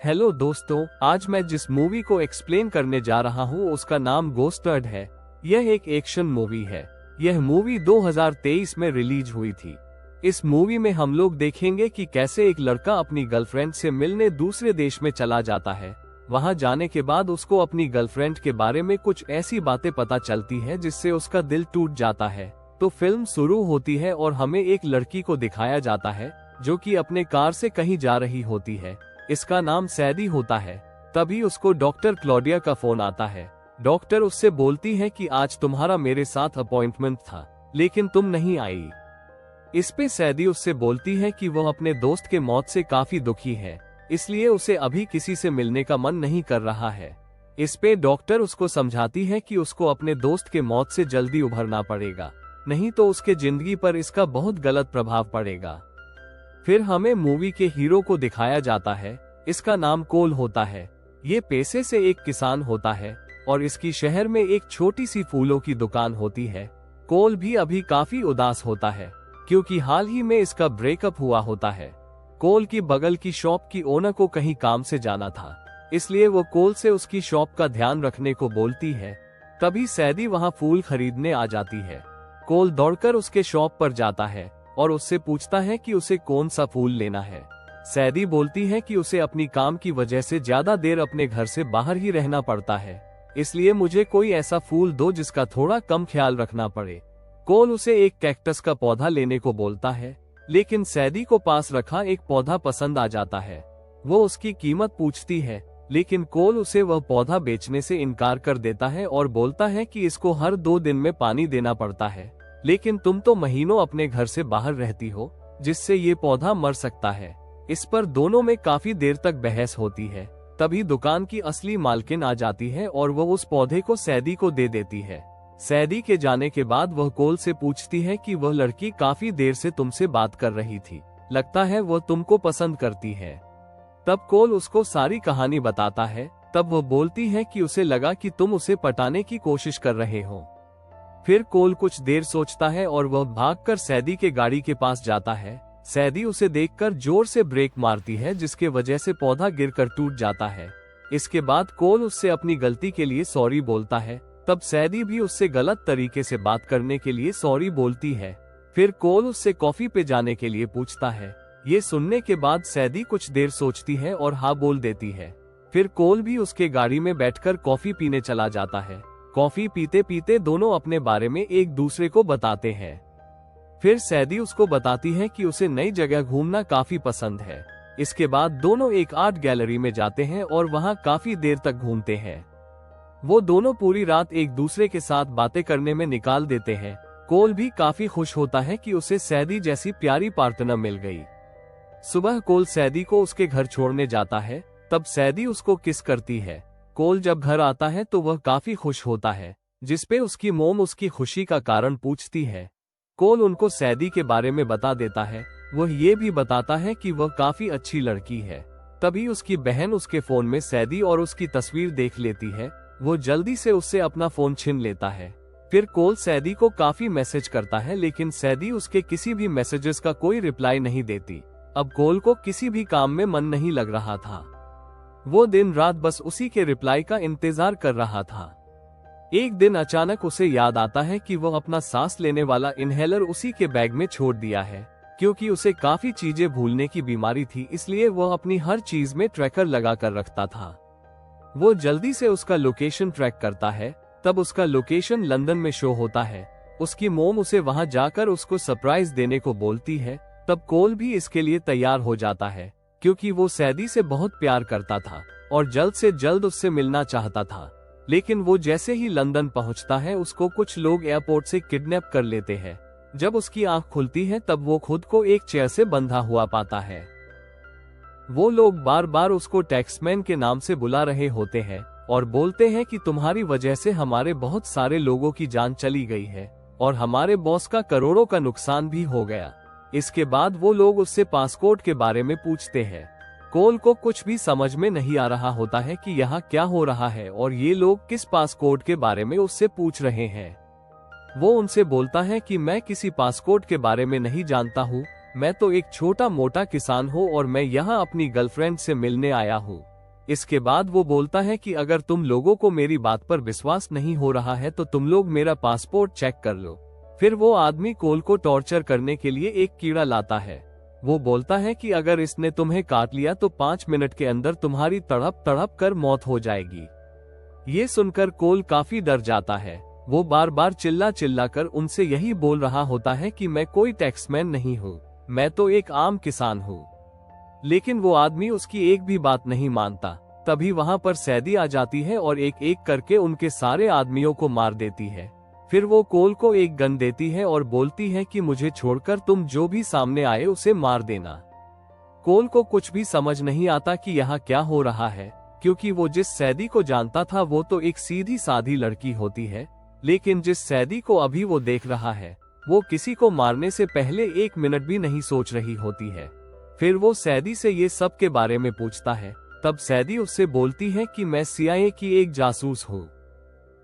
Hello दोस्तों, आज मैं जिस मूवी को एक्सप्लेन करने जा रहा हूँ उसका नाम घोस्टेड है। यह एक एक्शन मूवी है। यह मूवी 2023 में रिलीज हुई थी। इस मूवी में हम लोग देखेंगे कि कैसे एक लड़का अपनी गर्लफ्रेंड से मिलने दूसरे देश में चला जाता है। वहां जाने के बाद उसको अपनी गर्लफ्रेंड के बारे में कुछ ऐसी बातें पता चलती है जिससे उसका दिल टूट जाता है। तो फिल्म शुरू होती है और हमें एक लड़की को दिखाया जाता है जो कि अपने कार से कहीं जा रही होती है। इसका नाम सैदी होता है। तभी उसको डॉक्टर क्लॉडिया का फोन आता है। डॉक्टर उससे बोलती है कि आज तुम्हारा मेरे साथ अपॉइंटमेंट था लेकिन तुम नहीं आई। इस पे सैदी उससे बोलती है कि वह अपने दोस्त के मौत से काफी दुखी है, इसलिए उसे अभी किसी से मिलने का मन नहीं कर रहा है। इस पे डॉक्टर उसको समझाती है कि उसको अपने दोस्त के मौत से जल्दी उभरना पड़ेगा, नहीं तो उसके जिंदगी पर इसका बहुत गलत प्रभाव पड़ेगा। फिर हमें मूवी के हीरो को दिखाया जाता है। इसका नाम कोल होता है। ये पेशे से एक किसान होता है और इसकी शहर में एक छोटी सी फूलों की दुकान होती है। कोल भी अभी काफी उदास होता है क्योंकि हाल ही में इसका ब्रेकअप हुआ होता है। कोल की बगल की शॉप की ओनर को कहीं काम से जाना था, इसलिए वो कोल से उसकी शॉप का ध्यान रखने को बोलती है। तभी सैदी वहाँ फूल खरीदने आ जाती है। कोल दौड़कर उसके शॉप पर जाता है और उससे पूछता है कि उसे कौन सा फूल लेना है। सैदी बोलती है कि उसे अपनी काम की वजह से ज्यादा देर अपने घर से बाहर ही रहना पड़ता है, इसलिए मुझे कोई ऐसा फूल दो जिसका थोड़ा कम ख्याल रखना पड़े। कोल उसे एक कैक्टस का पौधा लेने को बोलता है, लेकिन सैदी को पास रखा एक पौधा पसंद आ जाता है। वो उसकी कीमत पूछती है, लेकिन कोल उसे वह पौधा बेचने से इनकार कर देता है और बोलता है कि इसको हर 2 दिन में पानी देना पड़ता है, लेकिन तुम तो महीनों अपने घर से बाहर रहती हो, जिससे ये पौधा मर सकता है। इस पर दोनों में काफी देर तक बहस होती है। तभी दुकान की असली मालकिन आ जाती है और वह उस पौधे को सैदी को दे देती है। सैदी के जाने के बाद वह कोल से पूछती है कि वह लड़की काफी देर से तुमसे बात कर रही थी, लगता है वह तुमको पसंद करती है। तब कोल उसको सारी कहानी बताता है। तब वह बोलती है कि उसे लगा कि तुम उसे पटाने की कोशिश कर रहे हो। फिर कोल कुछ देर सोचता है और वह भागकर सैदी के गाड़ी के पास जाता है। सैदी उसे देखकर जोर से ब्रेक मारती है, जिसके वजह से पौधा गिरकर टूट जाता है। इसके बाद कोल उससे अपनी गलती के लिए सॉरी बोलता है। तब सैदी भी उससे गलत तरीके से बात करने के लिए सॉरी बोलती है। फिर कोल उससे कॉफी पे जाने के लिए पूछता है। ये सुनने के बाद सैदी कुछ देर सोचती है और हाँ बोल देती है। फिर कोल भी उसके गाड़ी में बैठकर कॉफी पीने चला जाता है। कॉफी पीते पीते दोनों अपने बारे में एक दूसरे को बताते हैं। फिर सैदी उसको बताती है कि उसे नई जगह घूमना काफी पसंद है। इसके बाद दोनों एक आर्ट गैलरी में जाते हैं और वहां काफी देर तक घूमते हैं। वो दोनों पूरी रात एक दूसरे के साथ बातें करने में निकाल देते हैं। कोल भी काफी खुश होता है कि उसे सैदी जैसी प्यारी पार्टनर मिल गई। सुबह कोल सैदी को उसके घर छोड़ने जाता है। तब सैदी उसको किस करती है। कोल जब घर आता है तो वह काफी खुश होता है, जिसपे उसकी मोम उसकी खुशी का कारण पूछती है। कोल उनको सैदी के बारे में बता देता है। वह ये भी बताता है कि वह काफी अच्छी लड़की है। तभी उसकी बहन उसके फोन में सैदी और उसकी तस्वीर देख लेती है। वो जल्दी से उससे अपना फोन छीन लेता है। फिर कोल सैदी को काफी मैसेज करता है, लेकिन सैदी उसके किसी भी मैसेजेस का कोई रिप्लाई नहीं देती। अब कोल को किसी भी काम में मन नहीं लग रहा था। वो दिन रात बस उसी के रिप्लाई का इंतजार कर रहा था। एक दिन अचानक उसे याद आता है कि वह अपना सांस लेने वाला इनहेलर उसी के बैग में छोड़ दिया है। क्योंकि उसे काफी चीजें भूलने की बीमारी थी, इसलिए वह अपनी हर चीज में ट्रैकर लगा कर रखता था। वो जल्दी से उसका लोकेशन ट्रैक करता है। तब उसका लोकेशन लंदन में शो होता है। उसकी मोम उसे वहां जाकर उसको सरप्राइज देने को बोलती है। तब कोल भी इसके लिए तैयार हो जाता है, क्योंकि वो सैदी से बहुत प्यार करता था और जल्द से जल्द उससे मिलना चाहता था। लेकिन वो जैसे ही लंदन पहुंचता है, उसको कुछ लोग एयरपोर्ट से किडनैप कर लेते हैं। जब उसकी आंख खुलती है तब वो खुद को एक चेयर से बंधा हुआ पाता है। वो लोग बार बार उसको टैक्समैन के नाम से बुला रहे होते हैं और बोलते हैं कि तुम्हारी वजह से हमारे बहुत सारे लोगों की जान चली गई है और हमारे बॉस का करोड़ों का नुकसान भी हो गया। इसके बाद वो लोग उससे पासपोर्ट के बारे में पूछते हैं। कोल को कुछ भी समझ में नहीं आ रहा होता है कि यहाँ क्या हो रहा है और ये लोग किस पासपोर्ट के बारे में उससे पूछ रहे हैं। वो उनसे बोलता है कि मैं किसी पासपोर्ट के बारे में नहीं जानता हूँ, मैं तो एक छोटा मोटा किसान हूँ और मैं यहाँ अपनी गर्लफ्रेंड से मिलने आया हूँ। इसके बाद वो बोलता है कि अगर तुम लोगों को मेरी बात पर विश्वास नहीं हो रहा है तो तुम लोग मेरा पासपोर्ट चेक कर लो। फिर वो आदमी कोल को टॉर्चर करने के लिए एक कीड़ा लाता है। वो बोलता है कि अगर इसने तुम्हें काट लिया तो 5 मिनट के अंदर तुम्हारी तड़प तड़प कर मौत हो जाएगी। ये सुनकर कोल काफी डर जाता है। वो बार बार चिल्ला चिल्ला कर उनसे यही बोल रहा होता है कि मैं कोई टैक्समैन नहीं हूँ, मैं तो एक आम किसान हूँ। लेकिन वो आदमी उसकी एक भी बात नहीं मानता। तभी वहाँ पर सैदी आ जाती है और एक एक करके उनके सारे आदमियों को मार देती है। फिर वो कोल को एक गन देती है और बोलती है कि मुझे छोड़कर तुम जो भी सामने आए उसे मार देना। कोल को कुछ भी समझ नहीं आता कि यहाँ क्या हो रहा है, क्योंकि वो जिस सैदी को जानता था वो तो एक सीधी सादी लड़की होती है, लेकिन जिस सैदी को अभी वो देख रहा है वो किसी को मारने से पहले 1 मिनट भी नहीं सोच रही होती है। फिर वो सैदी से ये सब के बारे में पूछता है। तब सैदी उससे बोलती है कि मैं CIA की एक जासूस हूँ।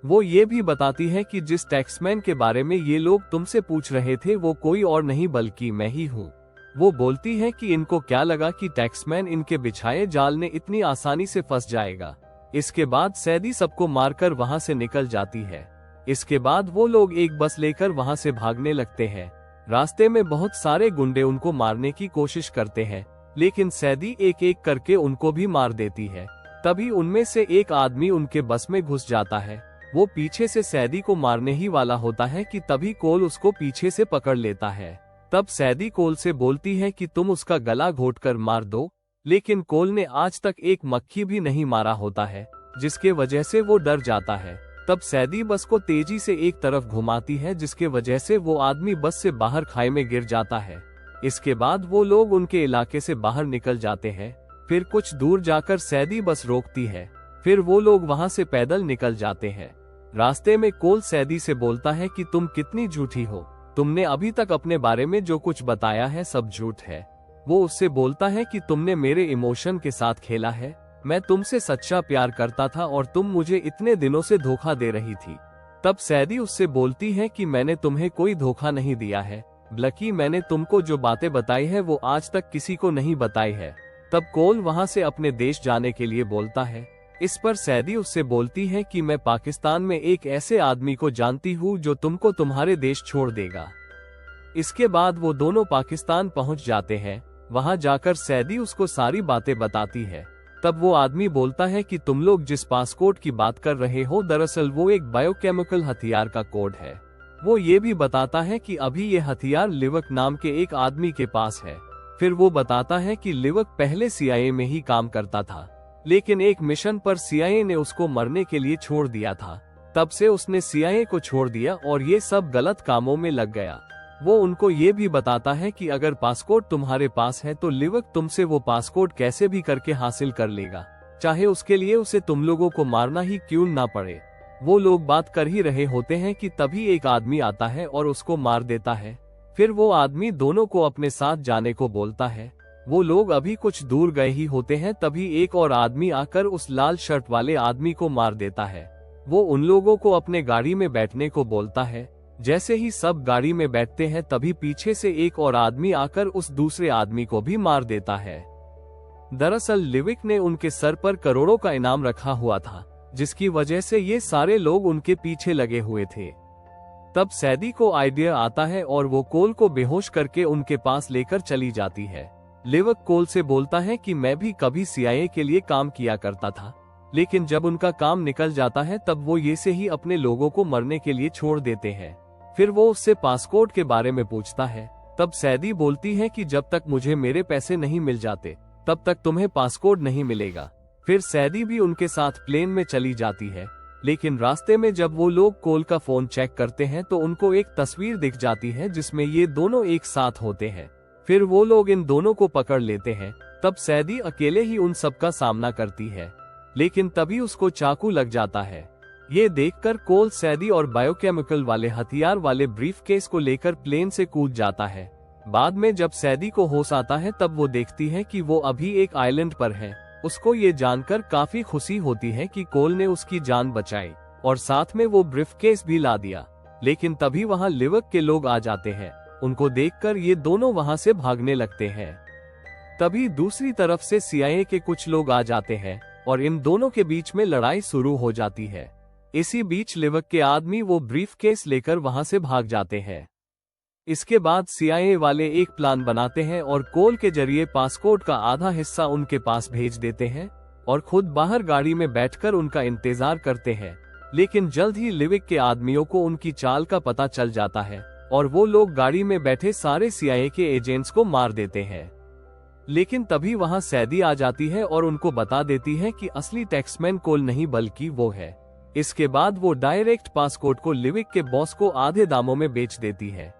वो ये भी बताती है कि जिस टैक्समैन के बारे में ये लोग तुमसे पूछ रहे थे वो कोई और नहीं बल्कि मैं ही हूँ। वो बोलती है कि इनको क्या लगा कि टैक्समैन इनके बिछाए जाल में इतनी आसानी से फंस जाएगा। इसके बाद सैदी सबको मारकर वहाँ से निकल जाती है। इसके बाद वो लोग एक बस लेकर वहाँ से भागने लगते हैं। रास्ते में बहुत सारे गुंडे उनको मारने की कोशिश करते हैं, लेकिन सैदी एक एक करके उनको भी मार देती है। तभी उनमें से एक आदमी उनके बस में घुस जाता है। वो पीछे से सैदी को मारने ही वाला होता है कि तभी कोल उसको पीछे से पकड़ लेता है। तब सैदी कोल से बोलती है कि तुम उसका गला घोंटकर मार दो, लेकिन कोल ने आज तक एक मक्खी भी नहीं मारा होता है, जिसके वजह से वो डर जाता है। तब सैदी बस को तेजी से एक तरफ घुमाती है, जिसके वजह से वो आदमी बस से बाहर खाई में गिर जाता है। इसके बाद वो लोग उनके इलाके से बाहर निकल जाते हैं। फिर कुछ दूर जाकर सैदी बस रोकती है। फिर वो लोग वहां से पैदल निकल जाते हैं। रास्ते में कोल सैदी से बोलता है कि तुम कितनी झूठी हो, तुमने अभी तक अपने बारे में जो कुछ बताया है सब झूठ है। वो उससे बोलता है कि तुमने मेरे इमोशन के साथ खेला है, मैं तुमसे सच्चा प्यार करता था और तुम मुझे इतने दिनों से धोखा दे रही थी। तब सैदी उससे बोलती है कि मैंने तुम्हें कोई धोखा नहीं दिया है, बल्कि मैंने तुमको जो बातें बताई है वो आज तक किसी को नहीं बताई है। तब कोल वहां से अपने देश जाने के लिए बोलता है। इस पर सैदी उससे बोलती है कि मैं पाकिस्तान में एक ऐसे आदमी को जानती हूँ जो तुमको तुम्हारे देश छोड़ देगा। इसके बाद वो दोनों पाकिस्तान पहुँच जाते हैं। वहां जाकर सैदी उसको सारी बातें बताती है। तब वो आदमी बोलता है कि तुम लोग जिस पासपोर्ट की बात कर रहे हो दरअसल वो एक बायोकेमिकल हथियार का कोड है। वो ये भी बताता है कि अभी ये हथियार लिवक नाम के एक आदमी के पास है। फिर वो बताता है कि लिवक पहले CIA में ही काम करता था, लेकिन एक मिशन पर CIA ने उसको मरने के लिए छोड़ दिया था। तब से उसने CIA को छोड़ दिया और ये सब गलत कामों में लग गया। वो उनको ये भी बताता है कि अगर पासपोर्ट तुम्हारे पास है तो लिवक तुमसे वो पासपोर्ट कैसे भी करके हासिल कर लेगा, चाहे उसके लिए उसे तुम लोगों को मारना ही क्यों ना पड़े। वो लोग बात कर ही रहे होते हैं कि तभी एक आदमी आता है और उसको मार देता है। फिर वो आदमी दोनों को अपने साथ जाने को बोलता है। वो लोग अभी कुछ दूर गए ही होते हैं, तभी एक और आदमी आकर उस लाल शर्ट वाले आदमी को मार देता है। वो उन लोगों को अपने गाड़ी में बैठने को बोलता है। जैसे ही सब गाड़ी में बैठते हैं तभी पीछे से एक और आदमी आकर उस दूसरे आदमी को भी मार देता है। दरअसल लिविक ने उनके सर पर करोड़ों का इनाम रखा हुआ था, जिसकी वजह से ये सारे लोग उनके पीछे लगे हुए थे। तब सैदी को आइडिया आता है और वो कोल को बेहोश करके उनके पास लेकर चली जाती है। लिवक कोल से बोलता है कि मैं भी कभी CIA के लिए काम किया करता था, लेकिन जब उनका काम निकल जाता है तब वो ये से ही अपने लोगों को मरने के लिए छोड़ देते हैं। फिर वो उससे पासपोर्ट के बारे में पूछता है। तब सैदी बोलती है कि जब तक मुझे मेरे पैसे नहीं मिल जाते तब तक तुम्हें पासपोर्ट नहीं मिलेगा। फिर सैदी भी उनके साथ प्लेन में चली जाती है, लेकिन रास्ते में जब वो लोग कोल का फोन चेक करते हैं तो उनको एक तस्वीर दिख जाती है जिसमें ये दोनों एक साथ होते हैं। फिर वो लोग इन दोनों को पकड़ लेते हैं। तब सैदी अकेले ही उन सब का सामना करती है, लेकिन तभी उसको चाकू लग जाता है। ये देखकर कोल सैदी और बायोकेमिकल वाले हथियार वाले ब्रीफकेस को लेकर प्लेन से कूद जाता है। बाद में जब सैदी को होश आता है तब वो देखती है कि वो अभी एक आइलैंड पर है। उसको ये जानकर काफी खुशी होती है कि कोल ने उसकी जान बचाई और साथ में वो ब्रीफकेस भी ला दिया। लेकिन तभी वहाँ लिवक के लोग आ जाते हैं। उनको देखकर ये दोनों वहाँ से भागने लगते हैं। तभी दूसरी तरफ से CIA के कुछ लोग आ जाते हैं और इन दोनों के बीच में लड़ाई शुरू हो जाती है। इसी बीच लिवक के आदमी वो ब्रीफकेस लेकर वहां से भाग जाते हैं। इसके बाद CIA वाले एक प्लान बनाते हैं और कोल के जरिए पासपोर्ट का आधा हिस्सा उनके पास भेज देते हैं और खुद बाहर गाड़ी में बैठकर उनका इंतजार करते हैं। लेकिन जल्द ही लिविक के आदमियों को उनकी चाल का पता चल जाता है और वो लोग गाड़ी में बैठे सारे CIA के एजेंट्स को मार देते हैं। लेकिन तभी वहां सैदी आ जाती है और उनको बता देती है कि असली टैक्समैन कोल नहीं बल्कि वो है। इसके बाद वो डायरेक्ट पासपोर्ट को लिविक के बॉस को आधे दामों में बेच देती है।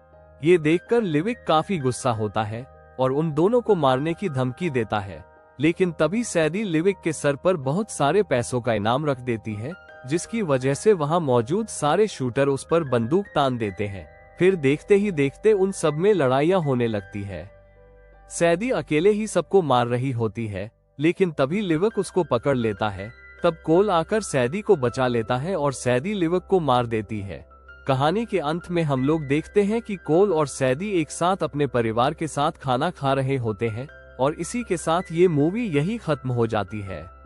ये देखकर लिविक काफी गुस्सा होता है और उन दोनों को मारने की धमकी देता है। लेकिन तभी सैदी लिविक के सर पर बहुत सारे पैसों का इनाम रख देती है, जिसकी वजह से वहां मौजूद सारे शूटर उस पर बंदूक तान देते हैं। फिर देखते ही देखते उन सब में लड़ाइयां होने लगती है। सैदी अकेले ही सबको मार रही होती है, लेकिन तभी लिविक उसको पकड़ लेता है। तब कोल आकर सैदी को बचा लेता है और सैदी लिविक को मार देती है। कहानी के अंत में हम लोग देखते हैं कि कोल और सैदी एक साथ अपने परिवार के साथ खाना खा रहे होते हैं और इसी के साथ ये मूवी यही खत्म हो जाती है।